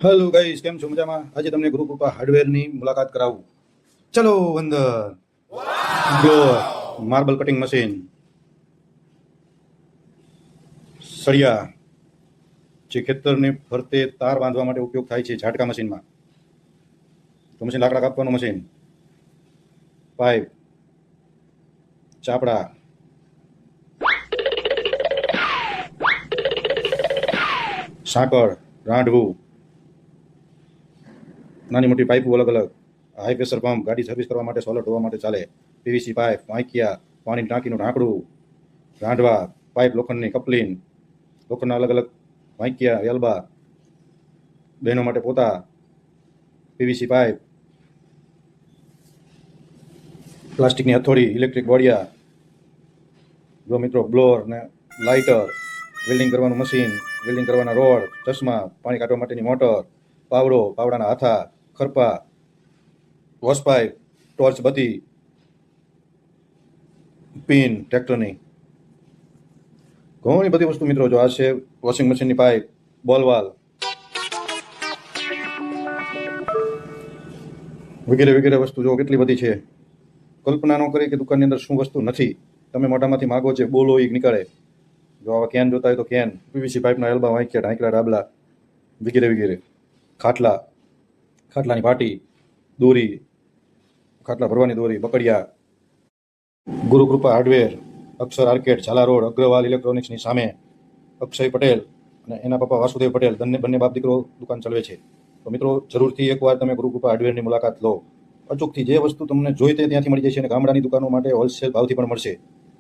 Hello guys, કેમ છો? મજામાં? આજે તમને ગુરુકૃપા હાર્ડવેરની મુલાકાત કરાવું. ચલો અંદર. બ્લોઅર, માર્બલ કટિંગ મશીન, સળિયા, જે ખેતરને ફરતે તાર બાંધવા માટે ઉપયોગ થાય છે ઝાટકા મશીનમાં. તો મશીન લાકડા કાપવાનું મશીન, પાઇપ, ચાપડા, સાંકળ, રાંધવું, નાની મોટી પાઇપો અલગ અલગ, હાઈ પ્રેશર પંપ, ગાડી સર્વિસ કરવા માટે, સોલર ધોવા માટે ચાલે, પીવીસી પાઇપ, વાંકિયા, પાણીની ટાંકીનું ઢાંકણું, રાંધવા, પાઇપ, લોખંડની કપલિંગ, લોખંડના અલગ અલગ વાંકિયા, એલ્બા, બહેનો માટે પોતા, પીવીસી પાઇપ, પ્લાસ્ટિકની હથોડી, ઇલેક્ટ્રિક બોડિયા, જો મિત્રો બ્લોઅર ને લાઇટર, વેલ્ડિંગ કરવાનું મશીન, વેલ્ડિંગ કરવાના રોડ, ચશ્મા, પાણી કાઢવા માટેની મોટર, પાવડો, પાવડાના હાથા, ખરપા, વોશ પાઇપ, ટોર્ચ બત્તી, પિન ટ્રેક્ટરની, ઘણી બધી વસ્તુ મિત્રો. જો આ છે વોશિંગ મશીનની પાઇપ, બોલવાલ, વગેરે વગેરે વસ્તુ જો કેટલી બધી છે. કલ્પના ન કરી કે દુકાનની અંદર શું વસ્તુ નથી. તમે મોઢામાંથી માગો છે બોલો એ નીકળે. જો આવા કેન જોતા હોય તો કેન, પીવીસી પાઇપના એલ્બા, વાંક્યા, ઢાંકલા, ડાબલા, વગેરે વગેરે. ખાટલા, ખાટલાની પાટી, દોરી, ખાટલા ભરવાની દોરી, બકડિયા. ગુરુકૃપા હાર્ડવેર, અક્ષર આર્કેડ, ઝાલા રોડ, અગ્રવાલ ઇલેક્ટ્રોનિક્સની સામે અક્ષય પટેલ અને એના પપ્પા વાસુદેવ પટેલ, બંને બાપ દીકરો દુકાન ચલાવે છે. તો મિત્રો જરૂરથી એકવાર તમે ગુરુકૃપા હાર્ડવેરની મુલાકાત લો. અચૂકથી જે વસ્તુ તમને જોઈતે ત્યાંથી મળી જશે અને ગામડાની દુકાનો માટે હોલસેલ ભાવથી પણ મળશે.